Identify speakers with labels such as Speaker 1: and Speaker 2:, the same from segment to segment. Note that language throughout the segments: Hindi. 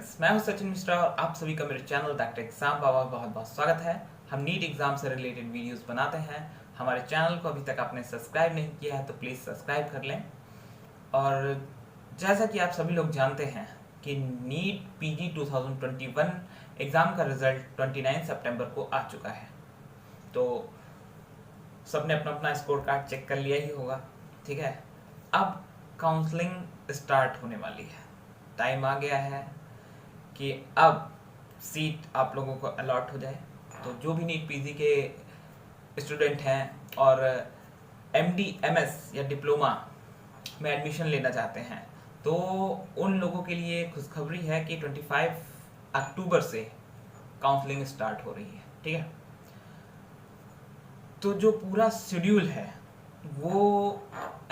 Speaker 1: फ्रेंड्स, मैं हूं सचिन मिश्रा और आप सभी का मेरे चैनल डॉक्टर एग्जाम बाबा बहुत बहुत स्वागत है। हम नीट एग्जाम से रिलेटेड वीडियोस बनाते हैं। हमारे चैनल को अभी तक आपने सब्सक्राइब नहीं किया है तो प्लीज़ सब्सक्राइब कर लें। और जैसा कि आप सभी लोग जानते हैं कि नीट पीजी 2021 एग्ज़ाम का रिजल्ट 29 सितंबर को आ चुका है। तो सबने अपना अपना स्कोर कार्ड चेक कर लिया ही होगा, ठीक है। अब काउंसलिंग स्टार्ट होने वाली है। टाइम आ गया है कि अब सीट आप लोगों को अलॉट हो जाए। तो जो भी नीट पीजी के स्टूडेंट हैं और एमडी एमएस या डिप्लोमा में एडमिशन लेना चाहते हैं तो उन लोगों के लिए खुशखबरी है कि 25 अक्टूबर से काउंसलिंग स्टार्ट हो रही है, ठीक है। तो जो पूरा शेड्यूल है वो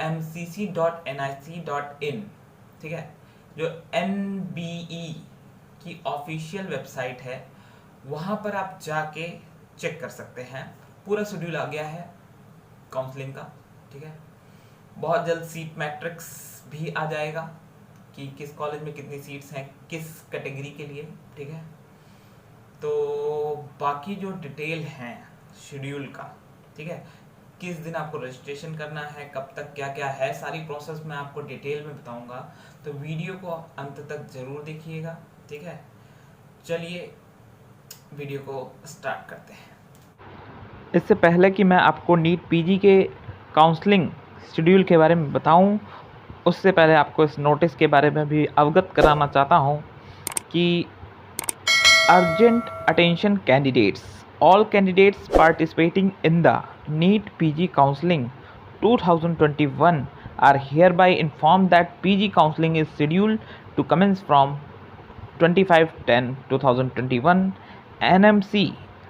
Speaker 1: mcc.nic.in, ठीक है, जो NBE की ऑफिशियल वेबसाइट है वहाँ पर आप जाके चेक कर सकते हैं। पूरा शेड्यूल आ गया है काउंसलिंग का, ठीक है। बहुत जल्द सीट मैट्रिक्स भी आ जाएगा कि किस कॉलेज में कितनी सीट्स हैं किस कैटेगरी के लिए, ठीक है। तो बाकी जो डिटेल हैं शेड्यूल का, ठीक है, किस दिन आपको रजिस्ट्रेशन करना है, कब तक क्या क्या है, सारी प्रोसेस मैं आपको डिटेल में बताऊंगा। तो वीडियो को अंत तक ज़रूर देखिएगा, ठीक है। चलिए वीडियो को स्टार्ट करते हैं।
Speaker 2: इससे पहले कि मैं आपको नीट पीजी के काउंसलिंग शेड्यूल के बारे में बताऊं, उससे पहले आपको इस नोटिस के बारे में भी अवगत कराना चाहता हूं कि urgent attention candidates, all candidates participating in the NEET PG Counseling 2021 are hereby informed that PG Counseling is scheduled to commence from 25/10/2021. NMC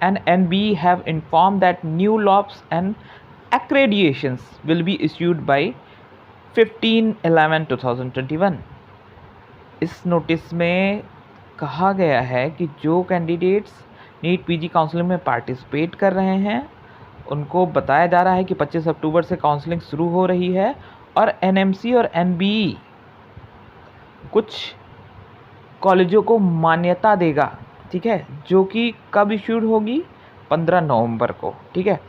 Speaker 2: and NBE have informed that new laws and accreditations will be issued by 15/11/2021. इस नोटिस में कहा गया है कि जो कैंडिडेट्स नीट पीजी काउंसलिंग में पार्टिसिपेट कर रहे हैं उनको बताया जा रहा है कि 25 अक्टूबर से काउंसलिंग शुरू हो रही है और एनएमसी और एनबीई कुछ कॉलेजों को मान्यता देगा, ठीक है, जो कि कब इश्यूड होगी, 15 नवंबर को, ठीक है।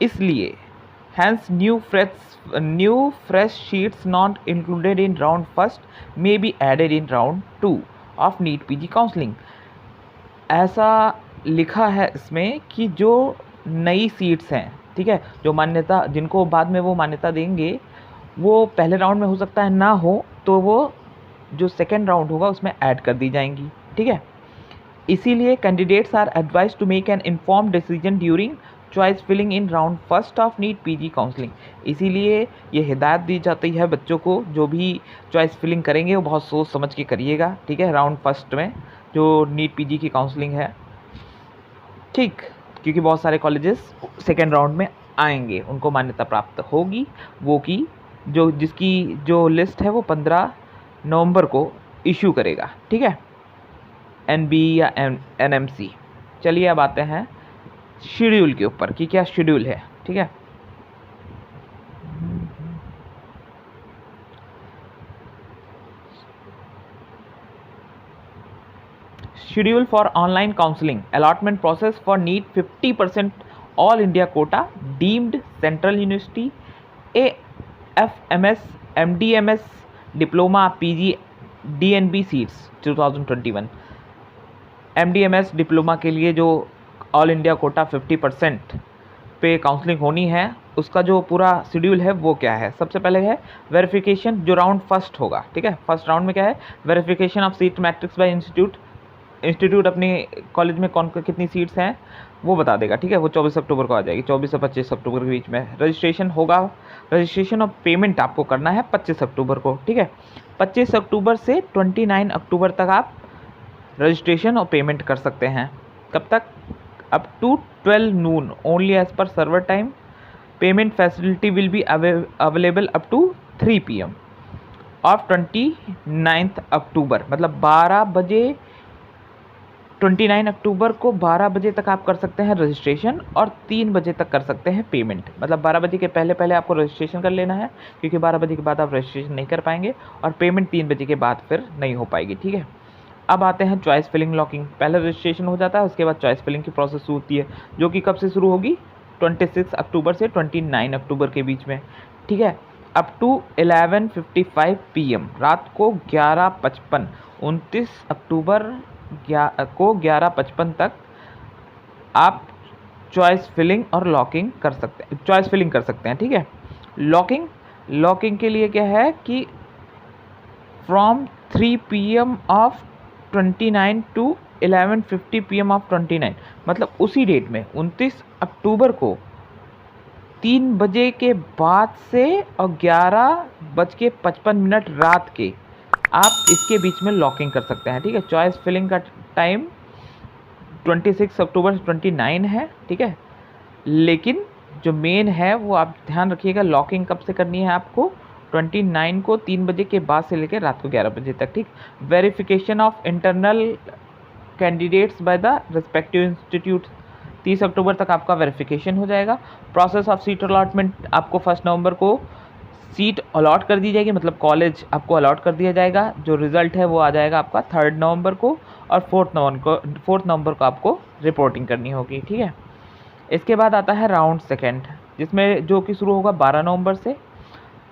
Speaker 2: इसलिए hence new fresh sheets not included in round first may be added in round 2 of NEET PG counselling. ऐसा लिखा है इसमें कि जो नई सीट्स हैं, ठीक है, जो मान्यता जिनको बाद में वो मान्यता देंगे वो पहले राउंड में हो सकता है ना हो, तो वो जो सेकेंड राउंड होगा उसमें ऐड कर दी जाएंगी, ठीक है। इसीलिए candidates are advise to make an informed decision during choice filling in round first of NEET PG counselling. इसीलिए ये हिदायत दी जाती है बच्चों को, जो भी चॉइस फिलिंग करेंगे वो बहुत सोच समझ के करिएगा, ठीक है, राउंड फर्स्ट में जो नीट पीजी की काउंसलिंग है, ठीक, क्योंकि बहुत सारे कॉलेजेस सेकेंड राउंड में आएंगे, उनको मान्यता प्राप्त होगी वो की जिसकी जो लिस्ट है वो 15 नवंबर को इशू करेगा, ठीक है, एनबी या एनएमसी। चलिए अब आते हैं शेड्यूल के ऊपर कि क्या शेड्यूल है, ठीक है। Schedule for online counseling allotment process for NEET 50% all India quota deemed central university AFMS MDMS diploma PG DNB seats 2021। MDMS diploma के लिए जो ऑल इंडिया कोटा 50% पे काउंसलिंग होनी है, उसका जो पूरा शेड्यूल है वो क्या है। सबसे पहले है वेरिफिकेशन, जो राउंड फर्स्ट होगा, ठीक है। फर्स्ट राउंड में क्या है, verification of seat matrix bye institute अपने कॉलेज में कौन कितनी सीट्स हैं वो बता देगा, ठीक है। वो 24 अक्टूबर को आ जाएगी, 24 से 25 अक्टूबर के बीच में रजिस्ट्रेशन होगा। रजिस्ट्रेशन और पेमेंट आपको करना है 25 अक्टूबर को, ठीक है। 25 अक्टूबर से 29 अक्टूबर तक आप रजिस्ट्रेशन और पेमेंट कर सकते हैं। कब तक, up to 12 noon only as per server time. Payment facility will be available up to 3 PM of 29 October, मतलब 12 बजे 29 अक्टूबर को 12 बजे तक आप कर सकते हैं रजिस्ट्रेशन और 3 बजे तक कर सकते हैं पेमेंट। मतलब 12 बजे के पहले आपको रजिस्ट्रेशन कर लेना है, क्योंकि 12 बजे के बाद आप रजिस्ट्रेशन नहीं कर पाएंगे और पेमेंट 3 बजे के बाद फिर नहीं हो पाएगी, ठीक है। अब आते हैं चॉइस फिलिंग लॉकिंग। पहले रजिस्ट्रेशन हो जाता है, उसके बाद चॉइस फिलिंग की प्रोसेस होती है, जो कि कब से शुरू होगी, 26 अक्टूबर से 29 अक्टूबर के बीच में, ठीक है। अप टू 11:55 PM, रात को 11:55, 29 अक्टूबर को 11:55 तक आप चॉइस फिलिंग और लॉकिंग कर सकते हैं, चॉइस फिलिंग कर सकते हैं, ठीक है। लॉकिंग के लिए क्या है कि from 3 PM of 29 to 11:50 PM of 29, मतलब उसी डेट में 29 अक्टूबर को 3 बजे के बाद से और 11:55 रात के आप इसके बीच में लॉकिंग कर सकते हैं, ठीक है। चॉइस फिलिंग का टाइम 26 अक्टूबर से 29 है, ठीक है। लेकिन जो मेन है वो आप ध्यान रखिएगा, लॉकिंग कब से करनी है आपको, 29 को 3 बजे के बाद से लेकर रात को 11 बजे तक, ठीक। Verification of internal candidates by the respective institute, 30 अक्टूबर तक आपका वेरिफिकेशन हो जाएगा। प्रोसेस ऑफ सीट अलॉटमेंट, आपको 1 नवंबर को सीट अलॉट कर दी जाएगी, मतलब कॉलेज आपको अलॉट कर दिया जाएगा। जो रिज़ल्ट है वो आ जाएगा आपका 3 नवंबर को, और 4 नवंबर को आपको रिपोर्टिंग करनी होगी, ठीक है। इसके बाद आता है राउंड सेकेंड, जिसमें जो कि शुरू होगा 12 नवंबर से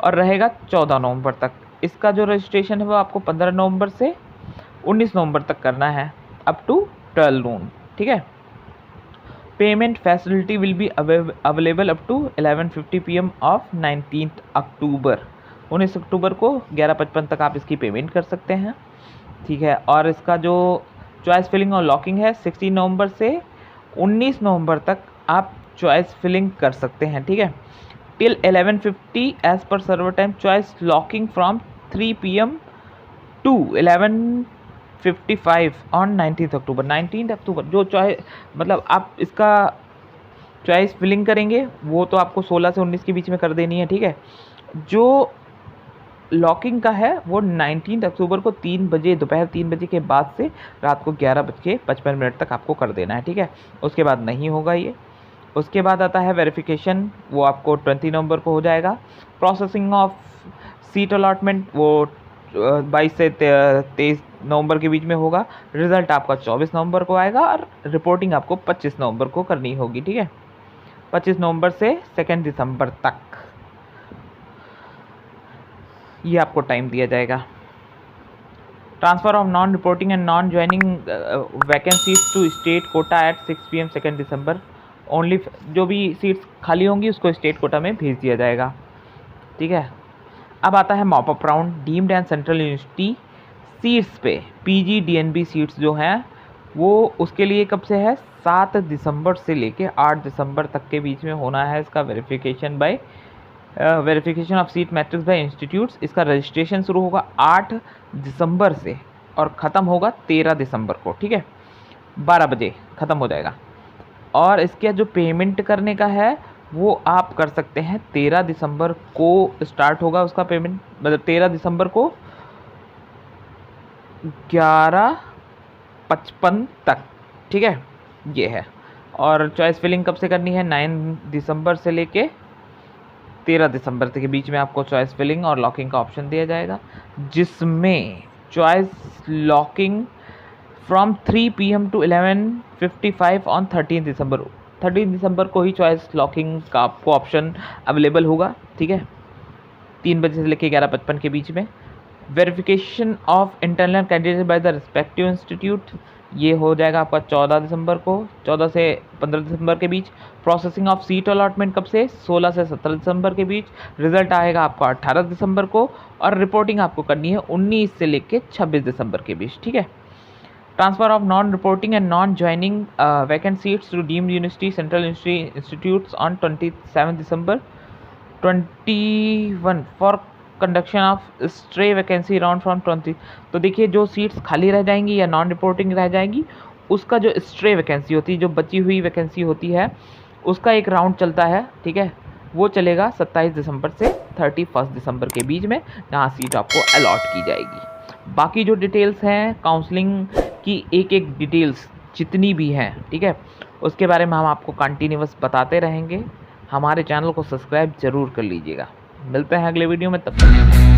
Speaker 2: और रहेगा 14 नवंबर तक। इसका जो रजिस्ट्रेशन है वो आपको 15 नवंबर से 19 नवंबर तक करना है, अप टू 12 नून, ठीक है। Payment facility will be available up to 11:50 PM of 19 October, 19 अक्टूबर को 11:55 तक आप इसकी पेमेंट कर सकते हैं, ठीक है। और इसका जो चॉइस फिलिंग और लॉकिंग है 16 नवंबर से 19 नवंबर तक आप चॉइस फिलिंग कर सकते हैं, ठीक है। Till 11:50 as per server time, choice locking from 3 PM to 11:55 on 19 October. 19 अक्टूबर जो चॉइस, मतलब आप इसका चॉइस फिलिंग करेंगे वो तो आपको 16 से 19 के बीच में कर देनी है, ठीक है। जो लॉकिंग का है वो 19 अक्टूबर को 3 बजे, दोपहर 3 बजे के बाद से रात को 11:55 तक आपको कर देना है, ठीक है। उसके बाद नहीं होगा ये। उसके बाद आता है वेरिफिकेशन, वो आपको 20 नवंबर को हो जाएगा। प्रोसेसिंग ऑफ सीट अलॉटमेंट वो 22 से 23 नवंबर के बीच में होगा। रिज़ल्ट आपका 24 नवंबर को आएगा और रिपोर्टिंग आपको 25 नवंबर को करनी होगी, ठीक है। 25 नवंबर से 2 दिसंबर तक ये आपको टाइम दिया जाएगा। Transfer of non reporting and non joining vacancies to state quota at 6 PM 2 December only. जो भी सीट्स खाली होंगी उसको स्टेट कोटा में भेज दिया जाएगा, ठीक है। अब आता है mop up round. Deemed and central university seats पे PG DNB सीट्स जो हैं वो उसके लिए कब से है, 7 दिसंबर से लेके 8 दिसंबर तक के बीच में होना है इसका verification bye verification of seat matrix bye institutes. इसका रजिस्ट्रेशन शुरू होगा 8 दिसंबर से और ख़त्म होगा 13 दिसंबर को, ठीक है। 12 बजे ख़त्म हो जाएगा। और इसके जो पेमेंट करने का है वो आप कर सकते हैं 13 दिसंबर को स्टार्ट होगा उसका पेमेंट, मतलब 13 दिसंबर को 11:55 तक, ठीक है, ये है। और चॉइस फिलिंग कब से करनी है, 9 दिसंबर से लेके 13 दिसंबर के बीच में आपको चॉइस फिलिंग और लॉकिंग का ऑप्शन दिया जाएगा, जिसमें choice locking from 3 PM to 11:55 on 13 December. 13 दिसंबर को ही चॉइस लॉकिंग का आपको ऑप्शन अवेलेबल होगा, ठीक है, 3 बजे से लेकर 11:55 के बीच में। Verification of internal candidate by the respective institute ये हो जाएगा आपका 14 दिसंबर को, 14 से 15 दिसंबर के बीच। प्रोसेसिंग ऑफ सीट अलॉटमेंट कब से, 16 से 17 दिसंबर के बीच। रिजल्ट आएगा आपका 18 दिसंबर को और रिपोर्टिंग आपको करनी है 19 से लेकर 26 दिसंबर के बीच, ठीक है। Transfer of non reporting and non joining vacant seats to deemed university central university institutes on 27 December 21 for conduction of stray vacancy round from 20। तो देखिए जो सीट्स खाली रह जाएंगी या नॉन रिपोर्टिंग रह जाएंगी उसका जो स्ट्रे वैकेंसी होती है, जो बची हुई वैकेंसी होती है, उसका एक राउंड चलता है, ठीक है, वो चलेगा 27 दिसंबर से 31 दिसंबर के बीच में, जहाँ सीट आपको अलॉट की जाएगी। बाकी जो डिटेल्स हैं काउंसलिंग की, एक एक डिटेल्स जितनी भी हैं, ठीक है, उसके बारे में हम आपको कंटिन्यूअस बताते रहेंगे। हमारे चैनल को सब्सक्राइब जरूर कर लीजिएगा। मिलते हैं अगले वीडियो में, तब तक